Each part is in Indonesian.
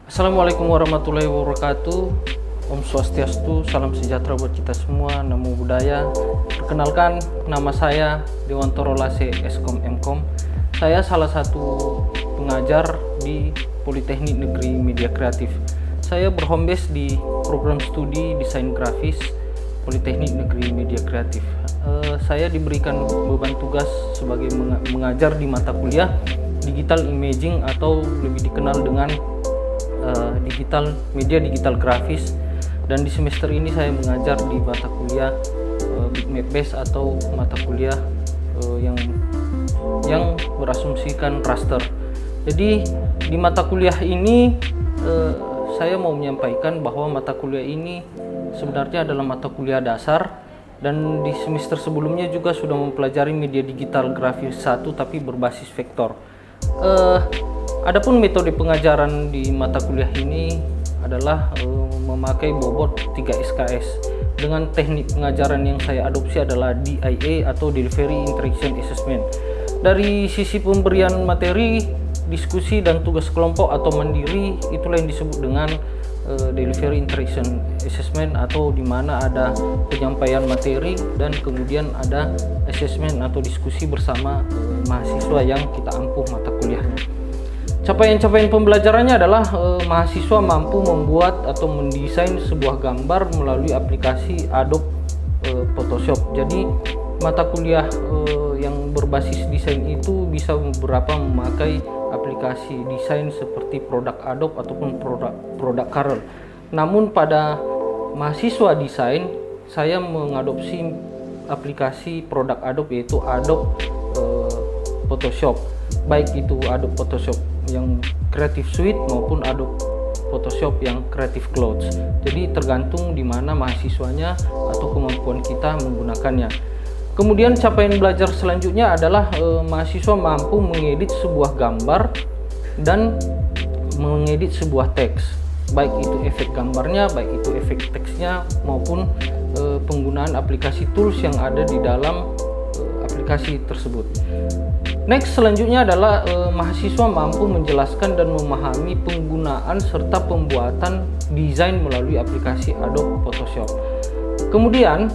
Assalamualaikum warahmatullahi wabarakatuh. Om Swastiastu, salam sejahtera buat kita semua. Namo Buddhaya. Perkenalkan, nama saya Dewantoro Lase Eskom Mkom. Saya salah satu pengajar di Politeknik Negeri Media Kreatif. Saya berhome base di program studi desain grafis Politeknik Negeri Media Kreatif. Saya diberikan beban tugas sebagai mengajar di mata kuliah Digital Imaging atau lebih dikenal dengan digital grafis, dan di semester ini saya mengajar di mata kuliah Bitmap Base atau mata kuliah yang berasumsikan raster. Jadi di mata kuliah ini saya mau menyampaikan bahwa mata kuliah ini sebenarnya adalah mata kuliah dasar, dan di semester sebelumnya juga sudah mempelajari media digital grafis 1 tapi berbasis vektor. Adapun metode pengajaran di mata kuliah ini adalah memakai bobot 3 SKS. Dengan teknik pengajaran yang saya adopsi adalah DIA atau Delivery Interaction Assessment. Dari sisi pemberian materi, diskusi dan tugas kelompok atau mandiri, itulah yang disebut dengan Delivery Interaction Assessment, atau di mana ada penyampaian materi dan kemudian ada assessment atau diskusi bersama mahasiswa yang kita ampuh mata kuliahnya. Capaian-capaian pembelajarannya adalah mahasiswa mampu membuat atau mendesain sebuah gambar melalui aplikasi Adobe Photoshop. Jadi mata kuliah yang berbasis desain itu bisa beberapa memakai aplikasi desain seperti produk Adobe ataupun produk Corel. Namun pada mahasiswa desain, saya mengadopsi aplikasi produk Adobe, yaitu Adobe Photoshop. Baik itu Adobe Photoshop yang Creative Suite maupun Adobe Photoshop yang Creative Clouds. Jadi tergantung di mana mahasiswanya atau kemampuan kita menggunakannya. Kemudian capaian belajar selanjutnya adalah mahasiswa mampu mengedit sebuah gambar dan mengedit sebuah teks. Baik itu efek gambarnya, baik itu efek teksnya, maupun penggunaan aplikasi tools yang ada di dalam aplikasi tersebut. Next, selanjutnya adalah mahasiswa mampu menjelaskan dan memahami penggunaan serta pembuatan desain melalui aplikasi Adobe Photoshop. Kemudian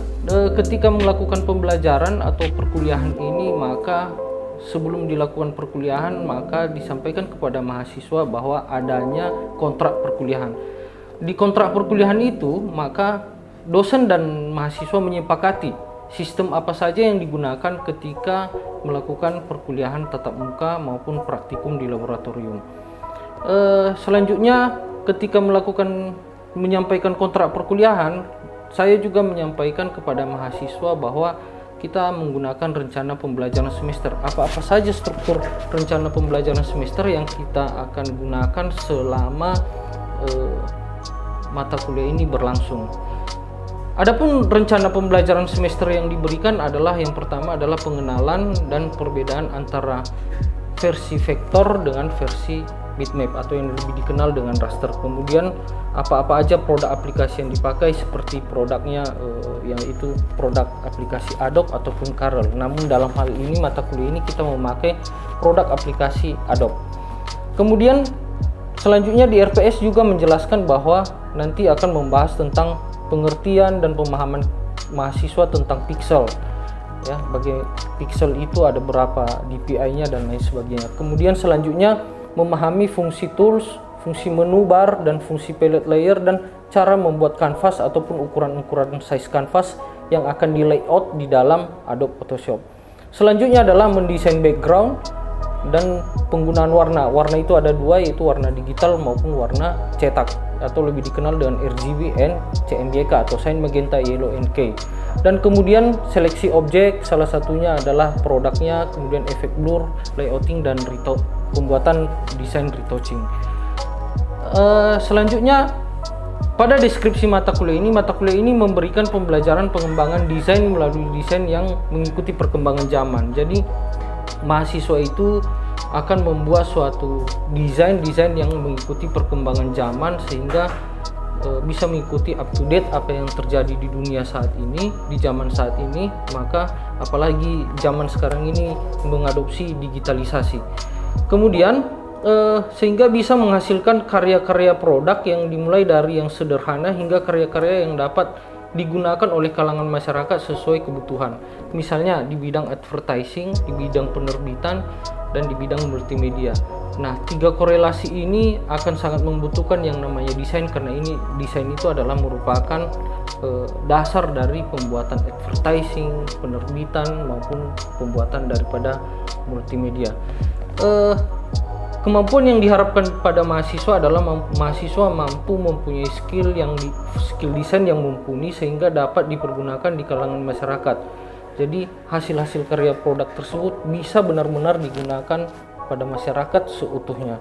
ketika melakukan pembelajaran atau perkuliahan ini, maka sebelum dilakukan perkuliahan maka disampaikan kepada mahasiswa bahwa adanya kontrak perkuliahan. Di kontrak perkuliahan itu maka dosen dan mahasiswa menyepakati sistem apa saja yang digunakan ketika melakukan perkuliahan tatap muka maupun praktikum di laboratorium. Selanjutnya ketika menyampaikan kontrak perkuliahan, saya juga menyampaikan kepada mahasiswa bahwa kita menggunakan rencana pembelajaran semester. Apa-apa saja struktur rencana pembelajaran semester yang kita akan gunakan selama mata kuliah ini berlangsung. Adapun rencana pembelajaran semester yang diberikan adalah yang pertama adalah pengenalan dan perbedaan antara versi vektor dengan versi bitmap atau yang lebih dikenal dengan raster. Kemudian apa-apa aja produk aplikasi yang dipakai seperti produknya yaitu produk aplikasi Adobe ataupun Corel. Namun dalam hal ini mata kuliah ini kita memakai produk aplikasi Adobe. Kemudian selanjutnya di RPS juga menjelaskan bahwa nanti akan membahas tentang pengertian dan pemahaman mahasiswa tentang pixel, ya, bagi pixel itu ada berapa DPI-nya dan lain sebagainya. Kemudian selanjutnya memahami fungsi tools, fungsi menu bar dan fungsi palette layer, dan cara membuat kanvas ataupun ukuran-ukuran size kanvas yang akan di layout di dalam Adobe Photoshop. Selanjutnya adalah mendesain background dan penggunaan warna. Warna itu ada dua, yaitu warna digital maupun warna cetak atau lebih dikenal dengan RGB and CMYK atau Cyan, Magenta, Yellow, and K. Dan kemudian seleksi objek, salah satunya adalah produknya, kemudian efek blur, layouting, dan pembuatan desain retouching. Selanjutnya pada deskripsi mata kuliah ini memberikan pembelajaran pengembangan desain melalui desain yang mengikuti perkembangan zaman. Jadi mahasiswa itu akan membuat suatu desain yang mengikuti perkembangan zaman sehingga bisa mengikuti up to date apa yang terjadi di dunia saat ini, di zaman saat ini. Maka apalagi zaman sekarang ini mengadopsi digitalisasi. Kemudian sehingga bisa menghasilkan karya-karya produk yang dimulai dari yang sederhana hingga karya-karya yang dapat digunakan oleh kalangan masyarakat sesuai kebutuhan. Misalnya di bidang advertising, di bidang penerbitan, dan di bidang multimedia. Nah, 3 korelasi ini akan sangat membutuhkan yang namanya desain, karena ini desain itu adalah merupakan dasar dari pembuatan advertising, penerbitan maupun pembuatan daripada multimedia. Kemampuan yang diharapkan pada mahasiswa adalah mahasiswa mampu mempunyai skill desain yang mumpuni sehingga dapat dipergunakan di kalangan masyarakat. Jadi hasil-hasil karya produk tersebut bisa benar-benar digunakan pada masyarakat seutuhnya.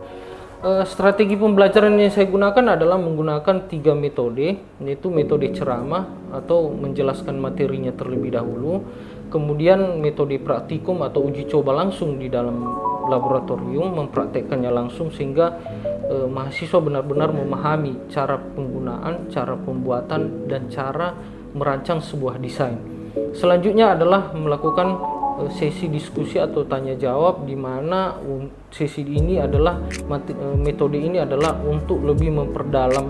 Strategi pembelajaran yang saya gunakan adalah menggunakan 3 metode, yaitu metode ceramah atau menjelaskan materinya terlebih dahulu, kemudian metode praktikum atau uji coba langsung di dalam laboratorium, mempraktekkannya langsung sehingga mahasiswa benar-benar memahami cara penggunaan, cara pembuatan, dan cara merancang sebuah desain. Selanjutnya adalah melakukan sesi diskusi atau tanya jawab, di mana sesi ini adalah metode ini adalah untuk lebih memperdalam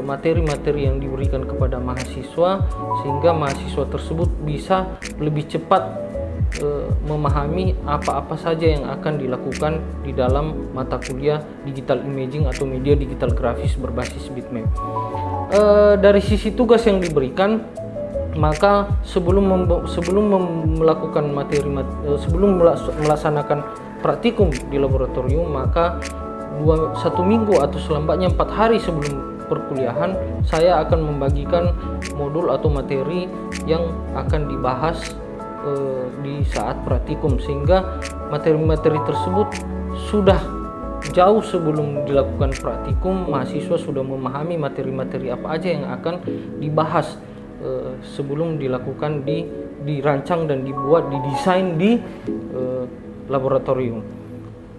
materi-materi yang diberikan kepada mahasiswa sehingga mahasiswa tersebut bisa lebih cepat memahami apa-apa saja yang akan dilakukan di dalam mata kuliah digital imaging atau media digital grafis berbasis bitmap. Dari sisi tugas yang diberikan, maka sebelum melaksanakan praktikum di laboratorium, maka 1 minggu atau selambatnya 4 hari sebelum perkuliahan saya akan membagikan modul atau materi yang akan dibahas di saat praktikum, sehingga materi-materi tersebut sudah jauh sebelum dilakukan praktikum mahasiswa sudah memahami materi-materi apa aja yang akan dibahas sebelum dilakukan dirancang dan dibuat, didesain di laboratorium.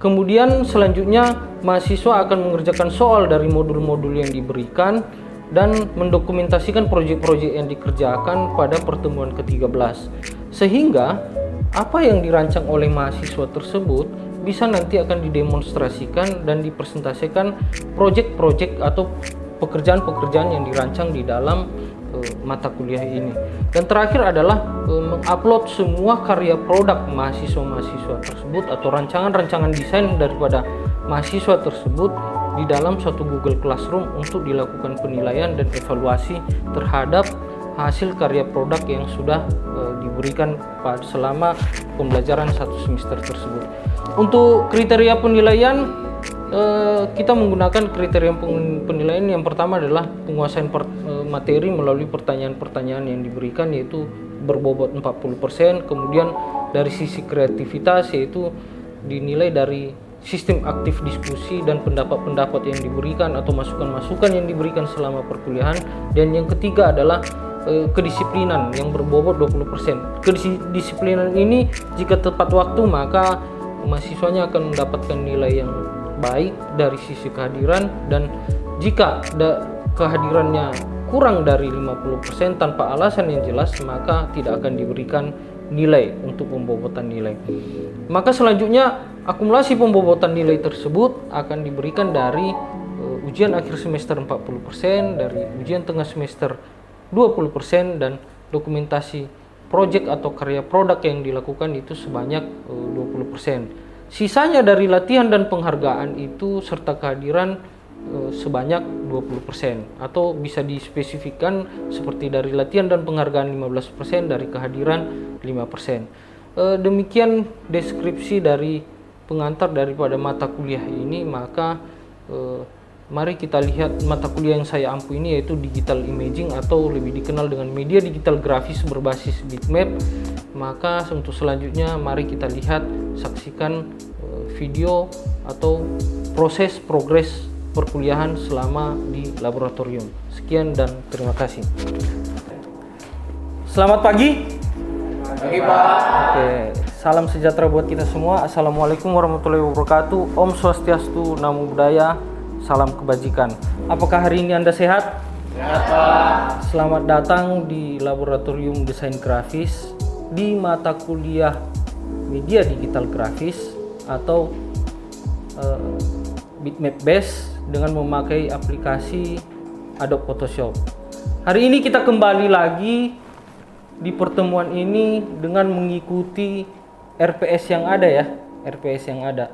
Kemudian selanjutnya mahasiswa akan mengerjakan soal dari modul-modul yang diberikan dan mendokumentasikan proyek-proyek yang dikerjakan pada pertemuan ke-13, sehingga apa yang dirancang oleh mahasiswa tersebut bisa nanti akan didemonstrasikan dan dipresentasikan proyek-proyek atau pekerjaan-pekerjaan yang dirancang di dalam mata kuliah ini. Dan terakhir adalah mengupload semua karya produk mahasiswa-mahasiswa tersebut atau rancangan-rancangan desain daripada mahasiswa tersebut di dalam suatu Google Classroom untuk dilakukan penilaian dan evaluasi terhadap hasil karya produk yang sudah diberikan selama pembelajaran 1 semester tersebut. Untuk kriteria penilaian, kita menggunakan kriteria penilaian yang pertama adalah penguasaan materi melalui pertanyaan-pertanyaan yang diberikan, yaitu berbobot 40%. Kemudian dari sisi kreativitas, yaitu dinilai dari sistem aktif diskusi dan pendapat-pendapat yang diberikan atau masukan-masukan yang diberikan selama perkuliahan. Dan yang ketiga adalah kedisiplinan yang berbobot 20%. Kedisiplinan ini jika tepat waktu, maka mahasiswanya akan mendapatkan nilai yang baik dari sisi kehadiran, dan jika kehadirannya kurang dari 50% tanpa alasan yang jelas, maka tidak akan diberikan nilai untuk pembobotan nilai. Maka selanjutnya akumulasi pembobotan nilai tersebut akan diberikan dari ujian akhir semester 40%, dari ujian tengah semester 20%, dan dokumentasi proyek atau karya produk yang dilakukan itu sebanyak 20%. Sisanya dari latihan dan penghargaan itu serta kehadiran sebanyak 20%, atau bisa dispesifikkan seperti dari latihan dan penghargaan 15%, dari kehadiran 5%. Demikian deskripsi dari pengantar daripada mata kuliah ini. Maka mari kita lihat mata kuliah yang saya ampu ini, yaitu digital imaging atau lebih dikenal dengan media digital grafis berbasis bitmap. Maka untuk selanjutnya mari kita lihat, saksikan video atau progres perkuliahan selama di laboratorium. Sekian dan terima kasih. Selamat pagi. Pagi, Pak. Oke, salam sejahtera buat kita semua. Assalamualaikum warahmatullahi wabarakatuh. Om Swastiastu, Namo Buddhaya, salam kebajikan. Apakah hari ini Anda sehat? Sehat, Pak. Selamat datang di Laboratorium Desain Grafis di mata kuliah Media Digital Grafis atau bitmap base dengan memakai aplikasi Adobe Photoshop. Hari ini kita kembali lagi di pertemuan ini dengan mengikuti RPS yang ada ya, RPS yang ada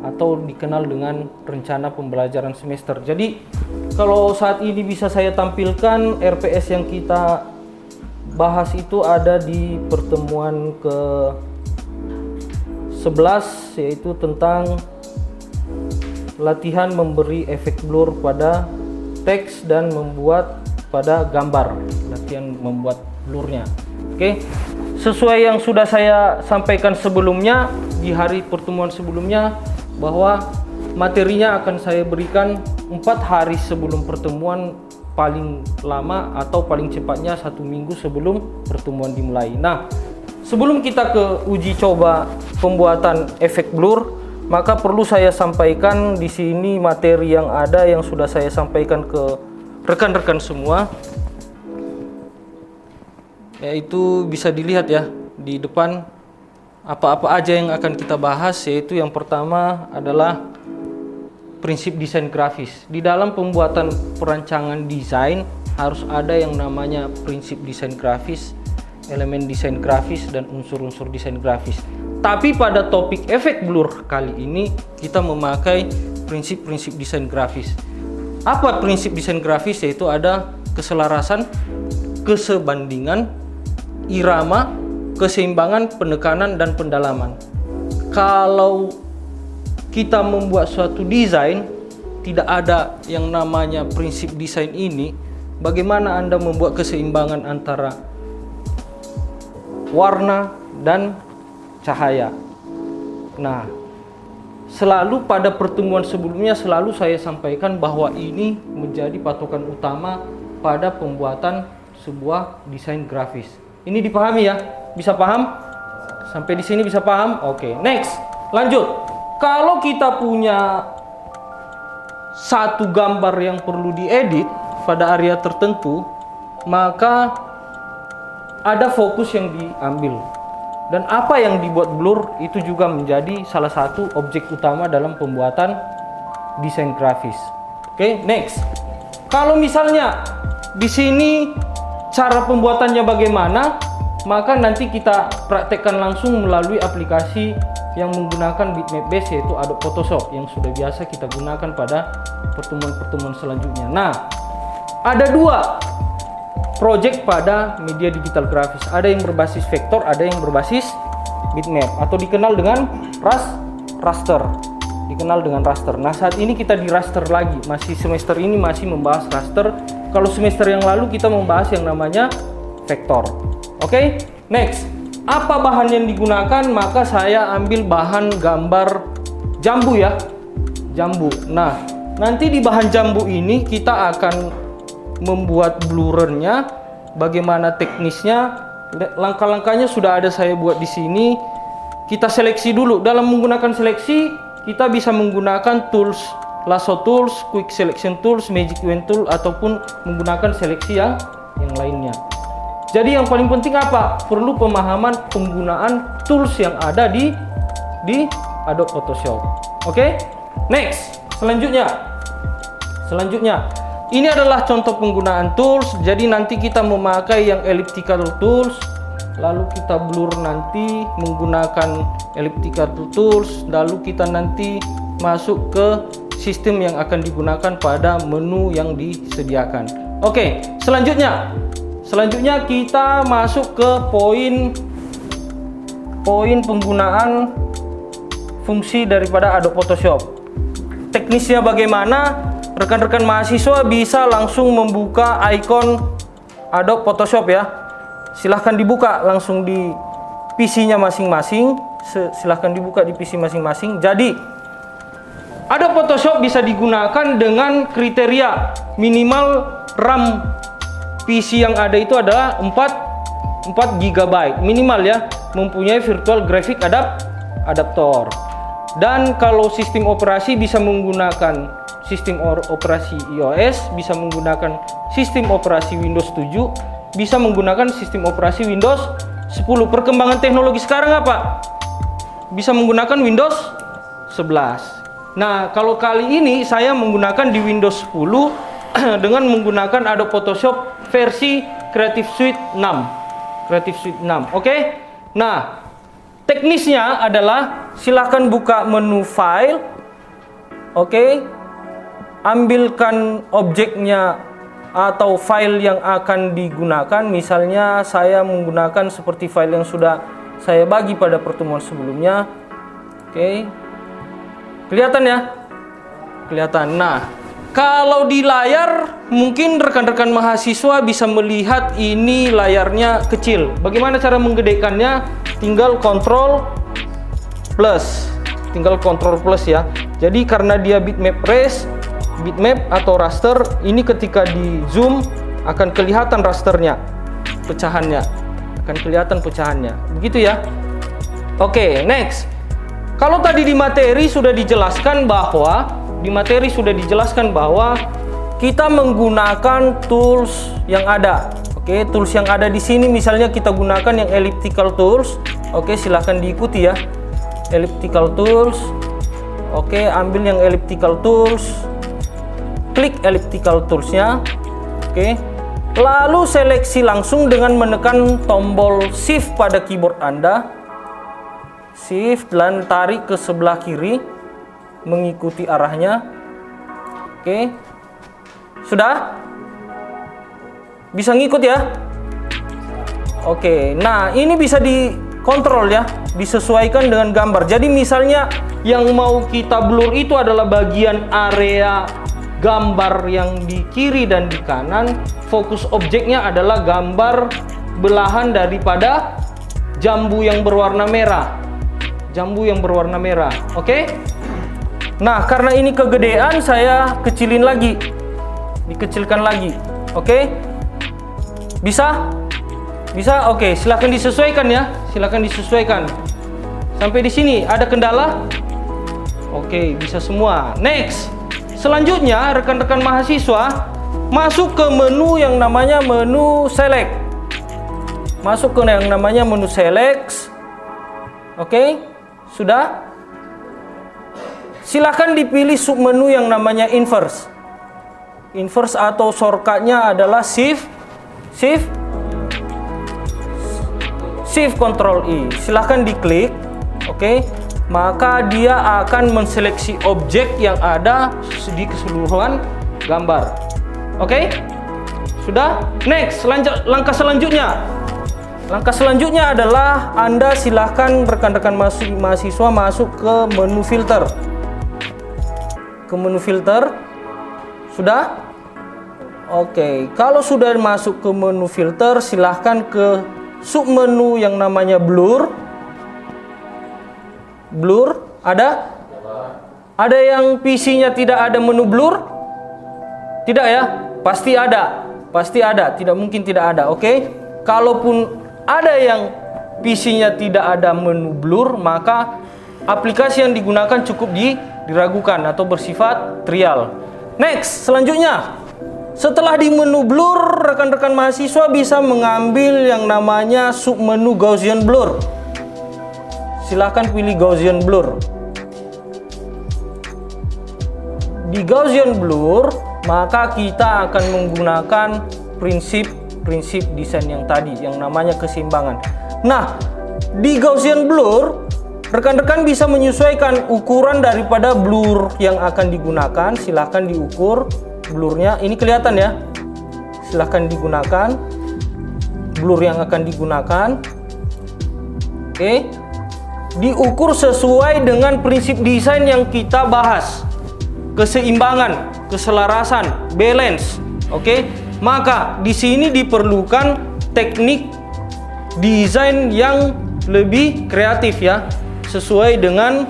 atau dikenal dengan rencana pembelajaran semester. Jadi kalau saat ini bisa saya tampilkan RPS yang kita bahas itu ada di pertemuan ke 11, yaitu tentang latihan memberi efek blur pada teks dan membuat pada gambar, latihan membuat blurnya. Oke, sesuai yang sudah saya sampaikan sebelumnya di hari pertemuan sebelumnya, bahwa materinya akan saya berikan 4 hari sebelum pertemuan, paling lama atau paling cepatnya 1 minggu sebelum pertemuan dimulai. Nah, sebelum kita ke uji coba pembuatan efek blur, maka perlu saya sampaikan di sini materi yang ada yang sudah saya sampaikan ke rekan-rekan semua. Yaitu bisa dilihat ya di depan apa-apa aja yang akan kita bahas, yaitu yang pertama adalah prinsip desain grafis. Di dalam pembuatan perancangan desain harus ada yang namanya prinsip desain grafis, elemen desain grafis, dan unsur-unsur desain grafis. Tapi pada topik efek blur kali ini kita memakai prinsip-prinsip desain grafis. Apa prinsip desain grafis? Yaitu ada keselarasan, kesebandingan, irama, keseimbangan, penekanan, dan pendalaman. Kalau kita membuat suatu desain tidak ada yang namanya prinsip desain ini, bagaimana Anda membuat keseimbangan antara warna dan cahaya? Nah, selalu pada pertemuan sebelumnya selalu saya sampaikan bahwa ini menjadi patokan utama pada pembuatan sebuah desain grafis. Ini dipahami ya? Bisa paham? Sampai di sini bisa paham? Oke, next. Lanjut. Kalau kita punya satu gambar yang perlu diedit pada area tertentu, maka ada fokus yang diambil. Dan apa yang dibuat blur itu juga menjadi salah satu objek utama dalam pembuatan desain grafis. Oke, next. Kalau misalnya di sini cara pembuatannya bagaimana, maka nanti kita praktekkan langsung melalui aplikasi yang menggunakan bitmap base, yaitu Adobe Photoshop yang sudah biasa kita gunakan pada pertemuan-pertemuan selanjutnya. Nah, ada 2 project pada media digital grafis. Ada yang berbasis vektor, ada yang berbasis bitmap atau dikenal dengan raster. Dikenal dengan raster. Nah, saat ini kita di raster lagi. Masih semester ini masih membahas raster. Kalau semester yang lalu kita membahas yang namanya vektor. Oke, next. Apa bahan yang digunakan? Maka saya ambil bahan gambar jambu ya. Jambu. Nah, nanti di bahan jambu ini kita akan membuat blurernya, bagaimana teknisnya, langkah-langkahnya sudah ada saya buat di sini. Kita seleksi dulu. Dalam menggunakan seleksi, kita bisa menggunakan tools, lasso tools, quick selection tools, magic wand tool, ataupun menggunakan seleksi yang lainnya. Jadi yang paling penting apa? Perlu pemahaman penggunaan tools yang ada di Adobe Photoshop. Oke? Next. Selanjutnya, ini adalah contoh penggunaan tools. Jadi nanti kita memakai yang elliptical tools, lalu kita blur nanti menggunakan elliptical tools, lalu kita nanti masuk ke sistem yang akan digunakan pada menu yang disediakan. Oke, selanjutnya kita masuk ke poin penggunaan fungsi daripada Adobe Photoshop. Teknisnya bagaimana? Rekan-rekan mahasiswa bisa langsung membuka icon Adobe Photoshop ya. Silahkan dibuka langsung di PC-nya masing-masing. Silahkan dibuka di PC masing-masing. Jadi Adobe Photoshop bisa digunakan dengan kriteria minimal RAM PC yang ada itu adalah 4 GB minimal ya, mempunyai virtual graphic adaptor. Dan kalau sistem operasi bisa menggunakan sistem operasi iOS, bisa menggunakan sistem operasi Windows 7, bisa menggunakan sistem operasi Windows 10. Perkembangan teknologi sekarang apa? Bisa menggunakan Windows 11. Nah, kalau kali ini saya menggunakan di Windows 10 dengan menggunakan Adobe Photoshop versi Creative Suite 6. Creative Suite 6. Oke? Nah, teknisnya adalah silahkan buka menu file. Oke? Ambilkan objeknya atau file yang akan digunakan. Misalnya saya menggunakan seperti file yang sudah saya bagi pada pertemuan sebelumnya. Oke. Kelihatan ya? Kelihatan. Nah, kalau di layar mungkin rekan-rekan mahasiswa bisa melihat ini layarnya kecil. Bagaimana cara menggedekannya? Tinggal Ctrl plus. Tinggal Ctrl plus ya. Jadi karena dia bitmap atau raster, ini ketika di zoom akan kelihatan rasternya, pecahannya. Akan kelihatan pecahannya. Begitu ya. Oke, next. Kalau tadi di materi sudah dijelaskan bahwa kita menggunakan tools yang ada. Oke, tools yang ada di sini misalnya kita gunakan yang elliptical tools. Oke, silahkan diikuti ya. Elliptical tools. Oke, ambil yang elliptical tools. Klik elliptical toolsnya. Oke. Lalu seleksi langsung dengan menekan tombol Shift pada keyboard Anda. Shift dan tarik ke sebelah kiri mengikuti arahnya. Oke. Sudah? Bisa ngikut ya? Oke. Nah, ini bisa dikontrol ya, disesuaikan dengan gambar. Jadi misalnya yang mau kita blur itu adalah bagian area gambar yang di kiri dan di kanan. Fokus objeknya adalah gambar belahan daripada jambu yang berwarna merah. Jambu yang berwarna merah. Oke? Nah, karena ini kegedean, saya kecilin lagi. Dikecilkan lagi. Oke? Bisa? Bisa? Oke, silahkan disesuaikan ya. Silahkan disesuaikan. Sampai di sini ada kendala? Oke, bisa semua. Next. Selanjutnya, rekan-rekan mahasiswa masuk ke menu yang namanya menu select. Masuk ke yang namanya menu select. Oke, sudah? Silahkan dipilih submenu yang namanya inverse. Inverse atau shortcutnya adalah Shift Ctrl I. Silahkan diklik. Oke. Maka dia akan menseleksi objek yang ada di keseluruhan gambar. Oke? Sudah? Next, langkah selanjutnya. Langkah selanjutnya adalah Anda silahkan rekan-rekan mahasiswa masuk ke menu filter. Ke menu filter. Sudah? Oke, kalau sudah masuk ke menu filter, silahkan ke submenu yang namanya blur. Blur, ada? Ada yang PC-nya tidak ada menu blur? Tidak ya? Pasti ada. Pasti ada, tidak mungkin tidak ada. Oke? Kalaupun ada yang PC-nya tidak ada menu blur, maka aplikasi yang digunakan cukup diragukan atau bersifat trial. Next, selanjutnya. Setelah di menu blur, rekan-rekan mahasiswa bisa mengambil yang namanya submenu Gaussian blur. Silahkan pilih Gaussian blur. Di Gaussian blur, maka kita akan menggunakan prinsip desain yang tadi, yang namanya keseimbangan. Nah, di Gaussian blur, rekan-rekan bisa menyesuaikan ukuran daripada blur yang akan digunakan. Silahkan diukur blurnya. Ini kelihatan ya. Silahkan digunakan blur yang akan digunakan. Oke. Diukur sesuai dengan prinsip desain yang kita bahas. Keseimbangan, keselarasan, balance. Oke? Maka di sini diperlukan teknik desain yang lebih kreatif ya, sesuai dengan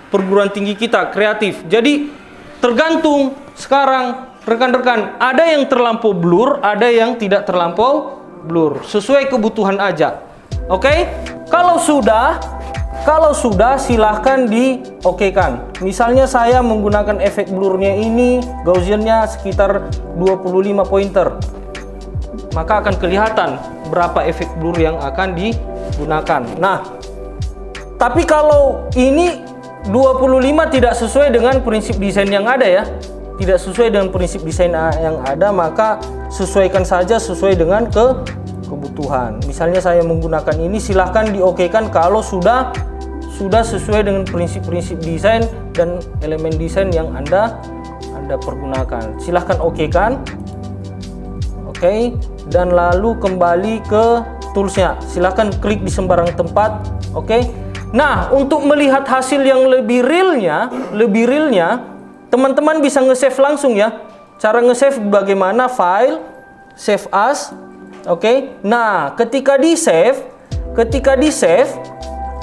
perguruan tinggi kita, kreatif. Jadi tergantung sekarang rekan-rekan, ada yang terlampau blur, ada yang tidak terlampau blur, sesuai kebutuhan aja. Oke? Kalau sudah silahkan di-okekan. Misalnya saya menggunakan efek blurnya ini, Gaussiannya sekitar 25 pointer. Maka akan kelihatan berapa efek blur yang akan digunakan. Nah, tapi kalau ini 25 tidak sesuai dengan prinsip desain yang ada ya. Tidak sesuai dengan prinsip desain yang ada, maka sesuaikan saja sesuai dengan kebutuhan. Misalnya saya menggunakan ini, silahkan diokekan kalau sudah sesuai dengan prinsip-prinsip desain dan elemen desain yang Anda pergunakan. Silahkan okekan. Oke, dan lalu kembali ke toolsnya. Silahkan klik di sembarang tempat. Oke. Nah, untuk melihat hasil yang lebih realnya, teman-teman bisa nge-save langsung ya. Cara nge-save bagaimana? File, save as. Oke. Nah, ketika di save,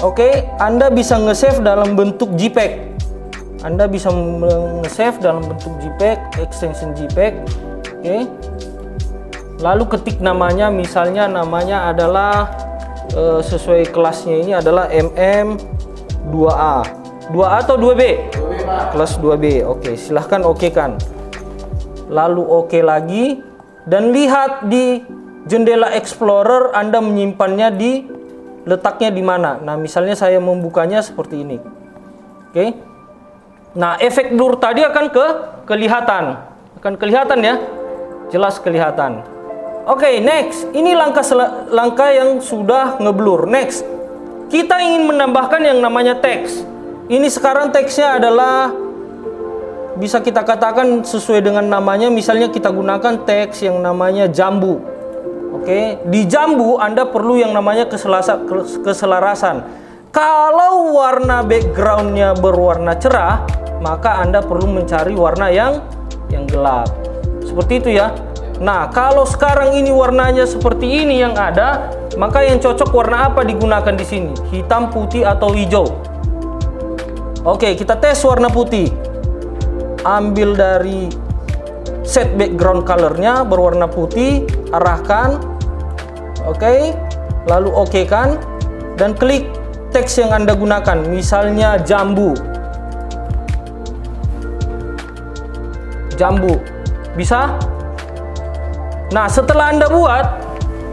oke, Anda bisa nge-save dalam bentuk JPEG. Anda bisa nge-save dalam bentuk JPEG, extension JPEG. Oke. Lalu ketik namanya, misalnya namanya adalah sesuai kelasnya ini adalah MM2A. 2A atau 2B? 2B, Pak. Kelas 2B. Oke, silahkan okekan. Lalu oke lagi, dan lihat di jendela Explorer Anda menyimpannya letaknya di mana. Nah, misalnya saya membukanya seperti ini. Oke. Nah, efek blur tadi akan kelihatan. Akan kelihatan ya. Jelas kelihatan. Oke, next. Ini langkah yang sudah ngeblur. Next. Kita ingin menambahkan yang namanya teks. Ini sekarang teksnya adalah bisa kita katakan sesuai dengan namanya. Misalnya kita gunakan teks yang namanya jambu. Oke, di jambu Anda perlu yang namanya keselarasan. Kalau warna backgroundnya berwarna cerah, maka Anda perlu mencari warna yang gelap. Seperti itu ya. Nah, kalau sekarang ini warnanya seperti ini yang ada, maka yang cocok warna apa digunakan di sini? Hitam, putih, atau hijau? Oke, kita tes warna putih. Ambil dari set background colornya berwarna putih, arahkan. Oke, lalu okekan dan klik teks yang Anda gunakan. Misalnya jambu. Jambu. Bisa? Nah, setelah Anda buat,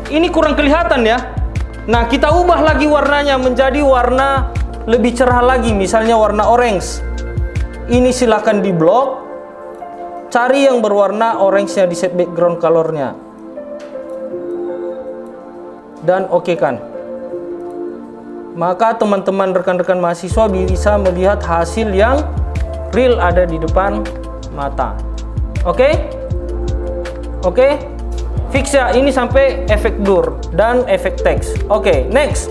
ini kurang kelihatan ya. Nah, kita ubah lagi warnanya menjadi warna lebih cerah lagi, misalnya warna orange. Ini silahkan di blok. Cari yang berwarna orange-nya di set background color-nya. Dan okekan. Maka teman-teman rekan-rekan mahasiswa bisa melihat hasil yang real ada di depan mata. Oke? Oke? Fix ya, ini sampai efek blur dan efek teks. Oke, next.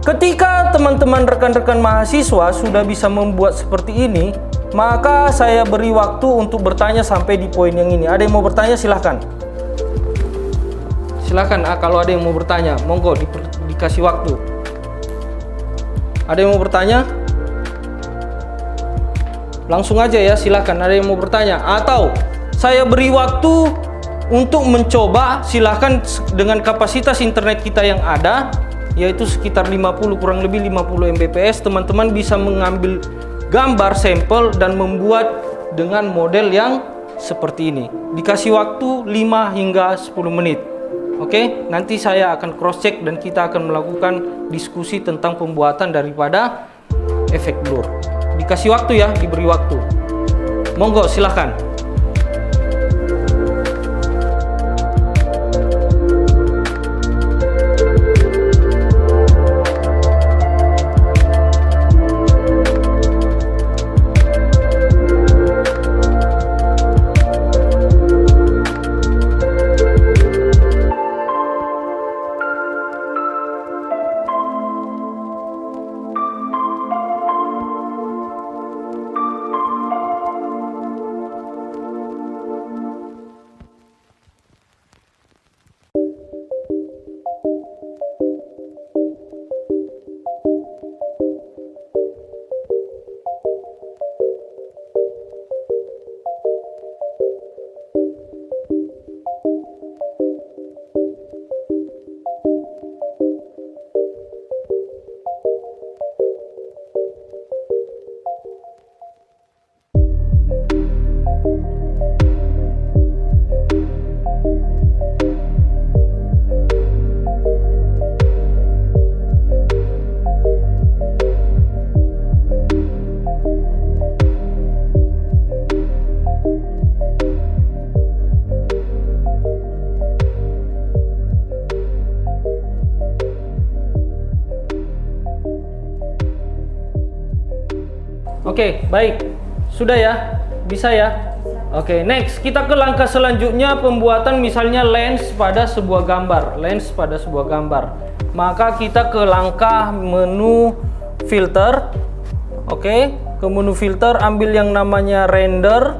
Ketika teman-teman rekan-rekan mahasiswa sudah bisa membuat seperti ini, maka saya beri waktu untuk bertanya sampai di poin yang ini. Ada yang mau bertanya? Silahkan. Silahkan, kalau ada yang mau bertanya, monggo dikasih waktu. Ada yang mau bertanya? Langsung aja ya, silahkan. Ada yang mau bertanya? Atau saya beri waktu untuk mencoba, silahkan dengan kapasitas internet kita yang ada, yaitu sekitar 50, kurang lebih 50 Mbps, teman-teman bisa mengambil gambar sampel dan membuat dengan model yang seperti ini. Dikasih waktu 5 hingga 10 menit. Oke, nanti saya akan cross check dan kita akan melakukan diskusi tentang pembuatan daripada efek blur. Dikasih waktu ya, diberi waktu. Monggo, silahkan. Oke, baik. Sudah ya? Bisa ya? Oke, next. Kita ke langkah selanjutnya, pembuatan misalnya lens pada sebuah gambar. Lens pada sebuah gambar. Maka kita ke langkah menu filter. Oke, ke menu filter, ambil yang namanya render.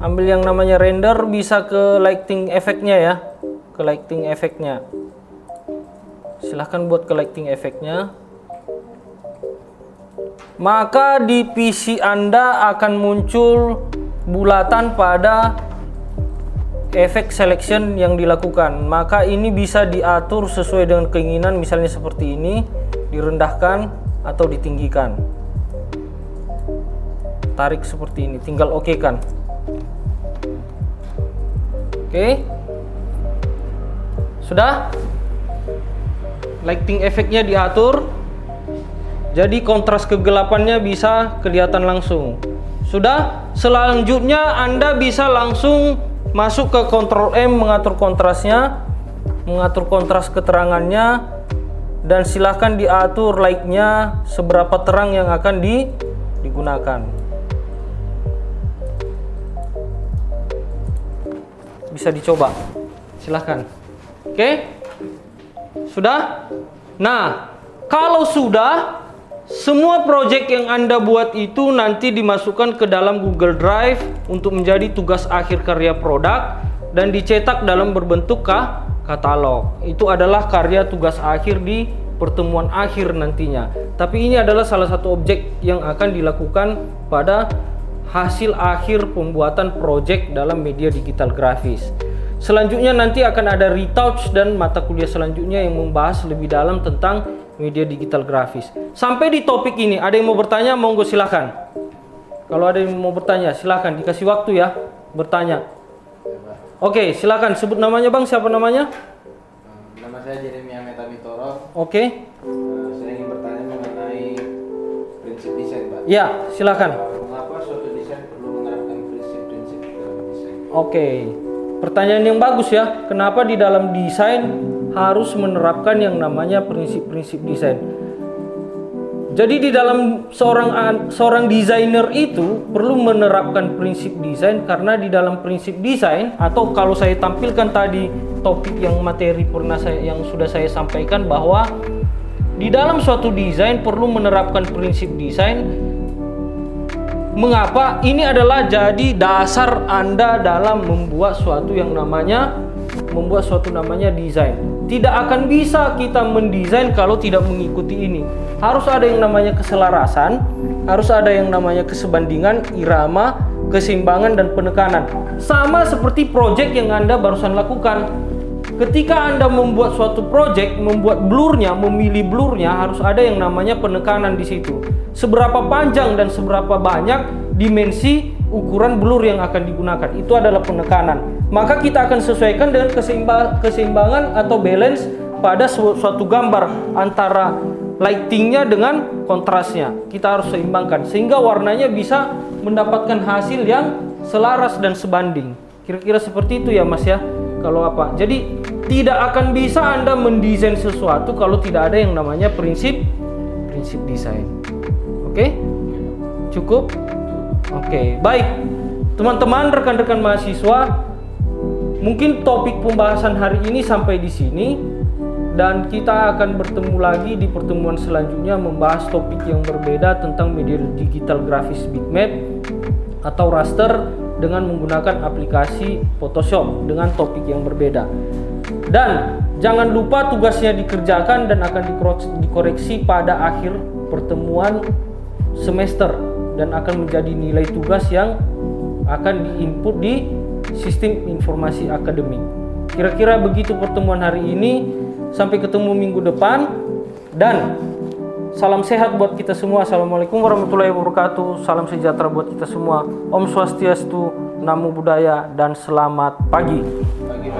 Ambil yang namanya render, bisa ke lighting efeknya ya. Ke lighting efeknya. Silahkan buat ke lighting efeknya. Maka di PC Anda akan muncul bulatan pada efek selection yang dilakukan. Maka ini bisa diatur sesuai dengan keinginan, misalnya seperti ini, direndahkan atau ditinggikan. Tarik seperti ini, tinggal oke kan. Oke. Sudah? Lighting efeknya diatur. Jadi kontras kegelapannya bisa kelihatan langsung. Sudah? Selanjutnya Anda bisa langsung masuk ke Ctrl M, mengatur kontrasnya, mengatur kontras keterangannya, dan silahkan diatur lightnya seberapa terang yang akan digunakan. Bisa dicoba, silahkan. Oke, sudah? Nah, kalau sudah, semua project yang Anda buat itu nanti dimasukkan ke dalam Google Drive untuk menjadi tugas akhir karya produk dan dicetak dalam berbentuk katalog. Itu adalah karya tugas akhir di pertemuan akhir nantinya. Tapi ini adalah salah satu objek yang akan dilakukan pada hasil akhir pembuatan project dalam media digital grafis. Selanjutnya nanti akan ada retouch dan mata kuliah selanjutnya yang membahas lebih dalam tentang media digital grafis. Sampai di topik ini, ada yang mau bertanya? Monggo silahkan. Kalau ada yang mau bertanya, silahkan, dikasih waktu ya bertanya. Oke, silahkan sebut namanya Bang. Siapa namanya? Nama saya Jeremia Metamitoro. Oke. Saya ingin bertanya mengenai prinsip desain, Pak. Ya, silahkan. Mengapa suatu desain perlu menerapkan prinsip-prinsip dalam desain? Oke, pertanyaan yang bagus ya. Kenapa di dalam desain harus menerapkan yang namanya prinsip-prinsip desain? Jadi di dalam seorang desainer itu perlu menerapkan prinsip desain, karena di dalam prinsip desain, atau kalau saya tampilkan tadi topik yang materi yang sudah saya sampaikan, bahwa di dalam suatu desain perlu menerapkan prinsip desain. Mengapa? Ini adalah jadi dasar Anda dalam membuat suatu yang namanya desain. Tidak akan bisa kita mendesain kalau tidak mengikuti ini. Harus ada yang namanya keselarasan, harus ada yang namanya kesebandingan, irama, keseimbangan, dan penekanan. Sama seperti project yang Anda barusan lakukan. Ketika Anda membuat suatu project, membuat blurnya, memilih blurnya, harus ada yang namanya penekanan di situ. Seberapa panjang dan seberapa banyak dimensi ukuran blur yang akan digunakan, itu adalah penekanan. Maka kita akan sesuaikan dengan keseimbangan atau balance pada suatu gambar antara lightingnya dengan kontrasnya. Kita harus seimbangkan sehingga warnanya bisa mendapatkan hasil yang selaras dan sebanding. Kira-kira seperti itu ya Mas ya. Kalau apa? Jadi tidak akan bisa Anda mendesain sesuatu kalau tidak ada yang namanya prinsip desain. Oke? Cukup? Oke, baik. Teman-teman, rekan-rekan mahasiswa, mungkin topik pembahasan hari ini sampai di sini, dan kita akan bertemu lagi di pertemuan selanjutnya membahas topik yang berbeda tentang media digital grafis bitmap atau raster dengan menggunakan aplikasi Photoshop dengan topik yang berbeda. Dan jangan lupa tugasnya dikerjakan dan akan dikoreksi pada akhir pertemuan semester dan akan menjadi nilai tugas yang akan diinput di sistem informasi akademik. Kira-kira begitu pertemuan hari ini. Sampai ketemu minggu depan, dan salam sehat buat kita semua. Assalamualaikum warahmatullahi wabarakatuh. Salam sejahtera buat kita semua. Om Swastiastu, Namo Buddhaya, dan selamat pagi. Pagi.